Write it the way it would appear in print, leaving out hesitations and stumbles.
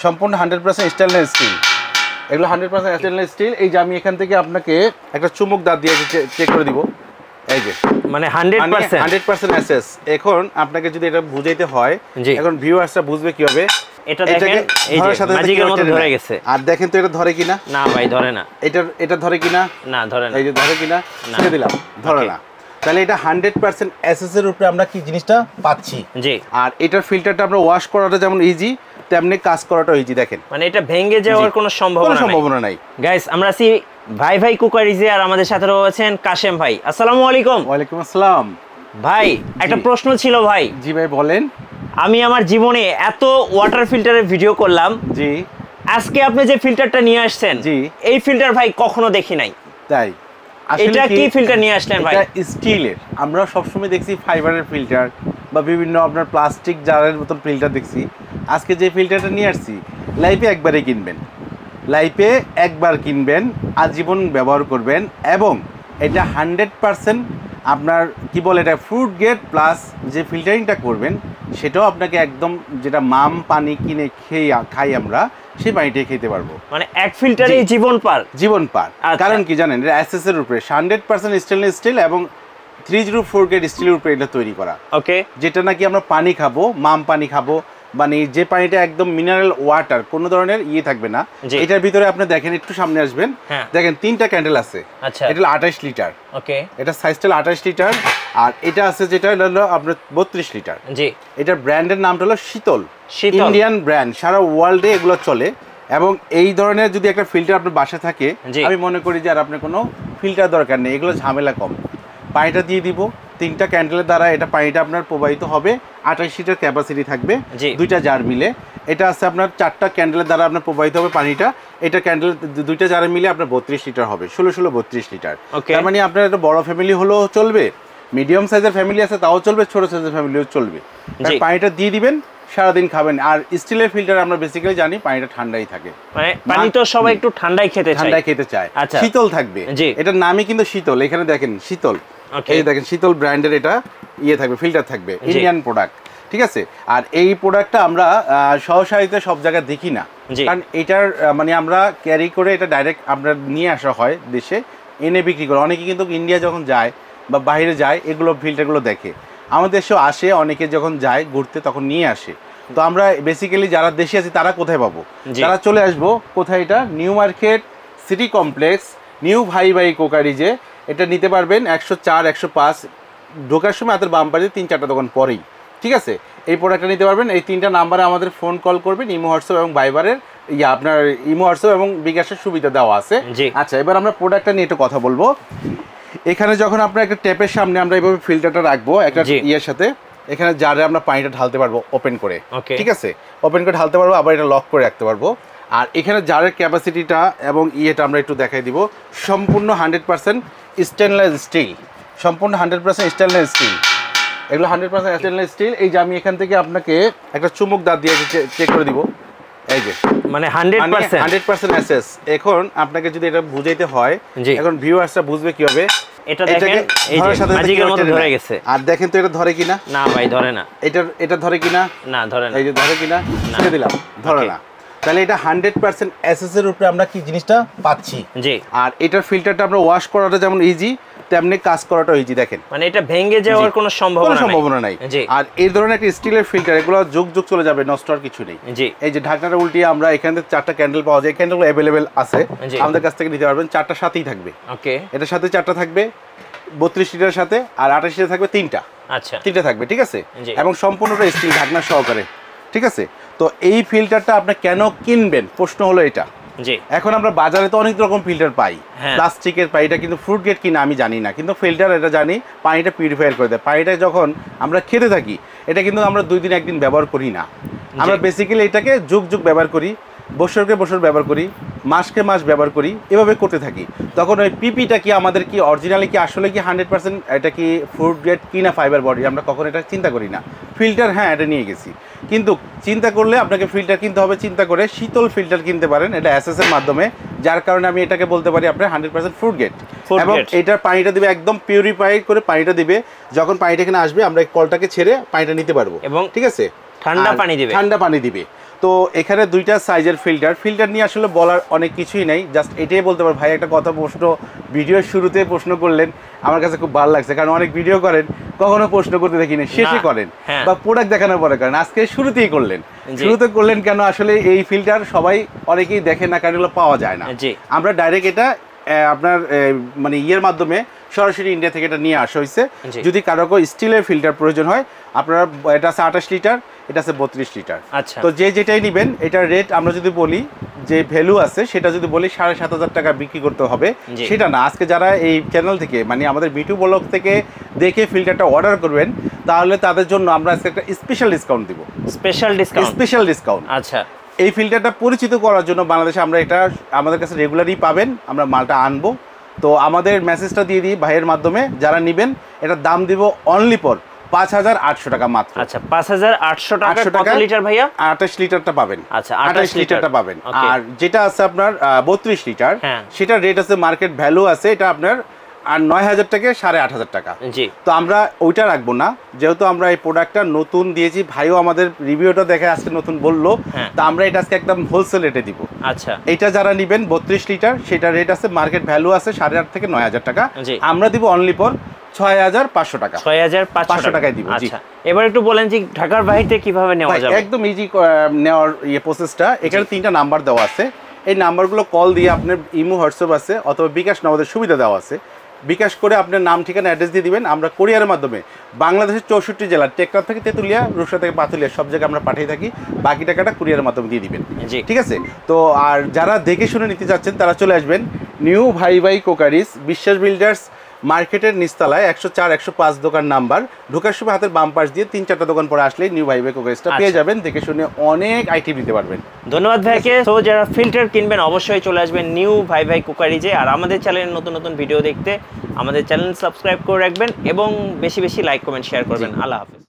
সম্পূর্ণ 100% stainless steel. এগুলো 100% stainless steel. এই যে আমি এখান থেকে আপনাকে একটা চুমুক দাঁত দিয়ে চেক করে দিব। এই যে মানে 100% এসএস। এখন আপনাকে যদি এটা বুঝাইতে হয়, এখন ভিউয়ার্সরা বুঝবে কিভাবে। এটা দেখেন এই যে ম্যাজিকের মতো ধরে গেছে। আর দেখেন তো এটা ধরে কিনা। না ভাই ধরে না। এটা ধরে কিনা। না ধরে না। এই যে ধরে কিনা, ছেড়ে দিলাম, ধরে না। তাহলে এটা 100% এসএস এর উপরে আমরা কি জিনিসটা পাচ্ছি। জি। আর এটার ফিল্টারটা আমরা ওয়াশ করাটা যেমন ইজি, তেমনি কাজ করাটাও ইজি। দেখেন মানে এটা ভেঙে যাওয়ার কোনো সম্ভাবনা নাই। গাইস আমরা আছি ভাই কুকারিজে, আর আমাদের সাথে রয়েছেন কাশেম ভাই। আসসালামু আলাইকুম। ওয়ালাইকুম আসসালাম। ভাই একটা প্রশ্ন ছিল ভাই। জি ভাই বলেন। আমি আমার জীবনে এত ওয়াটার ফিল্টারের ভিডিও করলাম, জি, আজকে আপনি যে ফিল্টারটা নিয়ে আসছেন, জি, এই ফিল্টার ভাই কখনো দেখি নাই। তাই এটা কি ফিল্টার নিয়ে আসলেন ভাই? এটা স্টিলের। আমরা সবসময় দেখছি ফাইবারের ফিল্টার বা বিভিন্ন আপনার প্লাস্টিক জারের মতন ফিল্টার দেখছি। আজকে যে ফিল্টারটা নিয়ে আসছি, লাইফে একবারই কিনবেন, লাইফে একবার কিনবেন, আজীবন ব্যবহার করবেন। এবং এটা 100% আপনার কি বলে, এটা ফ্রুট গ্রেড প্লাস যে ফিল্টারিংটা করবেন সেটাও আপনাকে একদম যেটা মাম পানি কিনে খাই আমরা, সেই পানিটাই খেতে পারবো। মানে এক ফিল্টারে জীবন পার। কারণ কি জানেন, এটা এসএস এর উপরে 100% স্টেনলেস স্টিল এবং 304 গ্রেড স্টিলের উপরে এটা তৈরি করা। ওকে। যেটা নাকি আমরা পানি খাবো, মাম পানি খাবো, মানে যে পানিটা একদম মিনারেল ওয়াটার, কোনো ধরনের ইয়ে থাকবে না। এটার ভিতরে আপনি দেখেন, একটু সামনে আসবেন, দেখেন 3টা ক্যান্ডেল আছে। এটা 28 লিটার। ওকে। এটা সাইজটা 28 লিটার। আর এটা আছে যেটা হলো আপনার 32 লিটার। জি। এটার ব্র্যান্ডের নামটা হলো শীতল, ইন্ডিয়ান ব্র্যান্ড, সারা ওয়ার্ল্ডে এগুলো চলে। এবং এই ধরনের যদি একটা ফিল্টার আপনার বাসা থাকে, আমি মনে করি যে আর আপনার কোনো ফিল্টার দরকার নেই, এগুলো ঝামেলা কম। পানিটা দিয়ে দিব, 3টা ক্যান্ডেলের দ্বারা এটা পানিটা আপনার প্রবাহিত হবে। 28 লিটার ক্যাপাসিটি থাকবে, 2টা জার মিলে। এটা আছে আপনার 4টা ক্যান্ডেলের দ্বারা আপনার প্রবাহিত হবে পানিটা। এটা ক্যান্ডেল 2টা জারে মিলে আপনার 32 লিটার হবে, 16 32 লিটার। তার মানে আপনার একটা বড় ফ্যামিলি হলেও চলবে, মিডিয়াম সাইজের ফ্যামিলি আছে তাও চলবে, ছোট সাইজের ফ্যামিলিও চলবে। পানিটা দিয়ে দিবেন, সারাদিন খাবেন। আর স্টিলের ফিল্টার আমরা বেসিক্যালি জানি পানিটা ঠান্ডাই থাকে, মানে পানি তো সবাই একটু ঠান্ডাই খেতে চায়। শীতল থাকবে, এটার নামই কিন্তু শীতল। এখানে দেখেন শীতল, এই দেখেন শীতল ব্র্যান্ডের এটা ইয়ে থাকবে, ফিল্টার থাকবে, ইন্ডিয়ান প্রোডাক্ট। ঠিক আছে। আর এই প্রোডাক্টটা আমরা সহসারিতে সব জায়গায় দেখি না, কারণ এটার মানে আমরা ক্যারি করে এটা ডাইরেক্ট আমরা নিয়ে আসা হয় দেশে, এনে বিক্রি করে। অনেকে কিন্তু ইন্ডিয়া যখন যায় বা বাইরে যায়, এগুলো ফিল্টারগুলো দেখে। আমাদের দেশেও আসে, অনেকে যখন যায় ঘুরতে তখন নিয়ে আসে। তো আমরা বেসিক্যালি যারা দেশে আছি তারা কোথায় পাবো? তারা চলে আসবো কোথায়, এটা new market city complex, new ভাই কোকারিজে। এটা নিতে পারবেন 104 105 ঢোকার সময় হাতের বাম পাশে 3-4টা দোকান পরেই। ঠিক আছে। এই প্রোডাক্টটা নিতে পারবেন। এই 3টা নাম্বারে আমাদের ফোন কল করবেন। ইমো হোয়াটসঅ্যাপ এবং ভাইবারের আপনার ইমো হোয়াটসঅ্যাপ এবং বিকাশের সুবিধা দেওয়া আছে। আচ্ছা, এবার আমরা প্রোডাক্টটা নিয়ে একটু কথা বলবো। এখানে যখন আপনার একটা ট্যাপের সামনে আমরা এইভাবে ফিল্টারটা রাখবো একটা ইয়ের সাথে, এখানে জারে আমরা পানিটা ঢালতে পারবো ওপেন করে। ঠিক আছে, ওপেন করে ঢালতে পারবো, আবার এটা লক করে রাখতে পারবো। আর এখানে জারের ক্যাপাসিটিটা এবং ইয়েটা আমরা একটু দেখাই দিব। সম্পূর্ণ 100% স্টেনলেস স্টিল, সম্পূর্ণ 100% স্টেনলেস স্টিল। এগুলো 100% স্টেনলেস স্টিল। এই যে আমি এখান থেকে আপনাকে একটা চুমুক দাঁত দিয়ে চেক করে দিব। এই যে মানে 100% এসএস। এখন আপনাকে যদি এটা বুঝাইতে হয়, এখন ভিউয়ার্সরা বুঝবে কিভাবে। এটা দেখেন এই যে ম্যাজিকের মতো ধরে গেছে। আর দেখেন তো এটা ধরে কিনা। না ভাই ধরে না। এটা ধরে কিনা। না ধরে না। এই যে ধরে কিনা, ছেড়ে দিলাম, ধরে না। তাহলে এটা 100% এসএস এর উপরে আমরা কি জিনিসটা পাচ্ছি। আর এটার ফিল্টারটা আমরা ওয়াশ করাটা যেমন ইজি, তেমনি কাজ করাটাও ইজি। দেখেন মানে এটা ভেঙে যাওয়ার কোনো সম্ভাবনা নাই। আর এই ধরনের একটা স্টিলের ফিল্টার, এগুলো যুগ চলে যাবে, নষ্ট হওয়ার কিছু নেই। এই যে ঢাকনাটা উল্টিয়ে আমরা এখান থেকে 4টা ক্যান্ডেল পাওয়া যায়, ক্যান্ডেলগুলো অ্যাভেলেবেল আছে, আমাদের কাছ থেকে নিতে পারবেন। 4টা সাথেই থাকবে। ওকে। এটার সাথে 4টা থাকবে 32 লিটারের সাথে, আর 28 লিটার থাকবে 3টা। আচ্ছা, 3টা থাকবে। ঠিক আছে। এবং সম্পূর্ণটা স্টিল ঢাকনা সহকারে। ঠিক আছে। তো এই ফিল্টারটা আপনি কেন কিনবেন, প্রশ্ন হলো এটা। এখন আমরা বাজারে তো অনেক রকম ফিল্টার পাই, প্লাস্টিকের পাই, এটা কিন্তু ফ্রুট গ্রেড কিনা আমি জানি না, কিন্তু ফিল্টার এটা জানি পানিটা পিউরিফায়ার করে দেয়। পানিটা যখন আমরা খেতে থাকি, এটা কিন্তু আমরা 2 দিন 1 দিন ব্যবহার করি না। আমরা বেসিক্যালি এটাকে যুগ ব্যবহার করি, বছরকে বছর ব্যবহার করি, মাসকে মাস ব্যবহার করি, এভাবে করতে থাকি। তখন ওই পিপিটা কি আমাদের কি অরিজিনালি কি আসলে কি 100% এটা কি ফ্রুট গ্রেড কিনা ফাইবার বডি, আমরা কখন এটা চিন্তা করি না। ফিল্টার হ্যাঁ এটা নিয়ে গেছি, কিন্তু চিন্তা করলে আপনাকে ফিল্টার কিনতে হবে। চিন্তা করে শীতল ফিল্টার কিনতে পারেন, এটা এসএস এর মাধ্যমে, যার কারণে আমি এটাকে বলতে পারি আপনার 100% ফ্রুট গ্রেড। এবং এটার পানিটা দিবে একদম পিউরিফাই করে পানিটা দিবে। যখন পানিটা এখানে আসবে আমরা এই কলটাকে ছেড়ে পানিটা নিতে পারবো। এবং ঠিক আছে, ঠান্ডা পানি দিবে। তো এখানে দুইটা সাইজের ফিল্টার নিয়ে আসলে বলার অনেক কিছুই নাই, জাস্ট এটাই বলতে পার ভাই একটা কথা প্রশ্ন ভিডিওর শুরুতে প্রশ্ন করলেন, আমার কাছে খুব ভালো লাগছে, কারণ অনেক ভিডিও করেন কখনো প্রশ্ন করতে দেখিনি, শেষে করেন বা প্রোডাক্ট দেখানোর পরে করেন, আজকে শুরুতেই করলেন। শুরুতে করলেন কেন? আসলে এই ফিল্টার সবাই অনেকেই দেখে না, কারণ এগুলো পাওয়া যায় না। আমরা ডাইরেক্ট এটা আপনার মানে ইয়ের মাধ্যমে সরাসরি ইন্ডিয়া থেকে এটা নিয়ে আসা হয়েছে। যদি কারো স্টিলের ফিল্টার প্রয়োজন হয়, আপনারা এটা আছে 28 লিটার, এটা আছে 32 লিটার। তো যে যেটাই নেবেন, এটার রেট আমরা যদি বলি যে ভ্যালু আছে, সেটা যদি বলি 7,500 টাকা বিক্রি করতে হবে, সেটা না। আজকে যারা এই চ্যানেল থেকে মানে আমাদের বিটু ব্লগ থেকে দেখে ফিল্টারটা অর্ডার করবেন, তাহলে তাদের জন্য আমরা আজকে একটা স্পেশাল ডিসকাউন্ট দিব। Special discount. আচ্ছা, এই ফিল্টারটা পরিচিত করার জন্য বাংলাদেশে আমরা এটা আমাদের কাছে রেগুলারই পাবেন, আমরা মালটা আনবো। তো আমাদের মেসেজটা দিয়ে দিই ভাইয়ের মাধ্যমে, যারা নেবেন এটার দাম দিব অনলি ফর 5,800 টাকা মাত্র। আচ্ছা, 5,800 টাকা। কত লিটার ভাইয়া? 28 লিটারটা পাবেন। আচ্ছা, 28 লিটারটা পাবেন। আর যেটা আছে আপনার 32 লিটার, সেটার রেট আছে, মার্কেট ভ্যালু আছে এটা আপনার আর 9,000 থেকে 8,500 টাকা। তো আমরা ওইটা রাখবো না, যেহেতু আমরা এই প্রোডাক্টটা নতুন দিয়েছি, ভাইও আমাদের রিভিউটা দেখে আজকে নতুন বললো, তো আমরা এটা আজকে একদম হোলসেল রেটে দিব। আচ্ছা, এটা যারা নেবেন 32 লিটার, সেটা রেট আছে, মার্কেট ভ্যালু আছে 8,500 থেকে 9,000 টাকা। আমরা দিব অনলি ফর 6,500 টাকা। 6,500 টাকায় দিব। আচ্ছা, এবার একটু বলেন যে ঢাকার বাইরে কিভাবে নেওয়া যাবে? একদম ইজি নেওয়ার প্রসেসটা। এখানে 3টা নাম্বার দেওয়া আছে, এই নাম্বারগুলো কল দিয়ে আপনার ইমো, হোয়াটসঅ্যাপ আছে, অথবা বিকাশ নাম্বারের সুবিধা দেওয়া আছে। বিকাশ করে আপনার নাম, ঠিকানা, অ্যাড্রেস দিয়ে দিবেন, আমরা কুরিয়ারের মাধ্যমে বাংলাদেশের 64 জেলা, টেকনাফ থেকে তেঁতুলিয়া, রূপসা থেকে পাতুলিয়া, সব জায়গায় আমরা পাঠিয়ে থাকি। বাকি টাকাটা কুরিয়ারের মাধ্যমে দিয়ে দিবেন, ঠিক আছে? তো আর যারা দেখে শুনে নিতে যাচ্ছেন, তারা চলে আসবেন নিউ ভাই কোকারিজ, বিশ্বাস বিল্ডার্স মার্কেটের নিচতলায় 104, 105 দোকান নাম্বার। ঢোকার সময় হাতের বাম পাশ দিয়ে 3-4টা দোকান পরে আসলে নিউ ভাই কোকারিজটা পেয়ে যাবেন। দেখে শুনে অনেক আইটেম নিতে পারবেন। ধন্যবাদ ভাইকে। তো যারা ফিল্টার কিনবেন, অবশ্যই চলে আসবেন নিউ ভাই কোকারিজে। আর আমাদের চ্যানেলের নতুন নতুন ভিডিও দেখতে আমাদের চ্যানেল সাবস্ক্রাইব করে রাখবেন এবং বেশি বেশি লাইক, কমেন্ট, শেয়ার করবেন। আল্লাহ হাফেজ।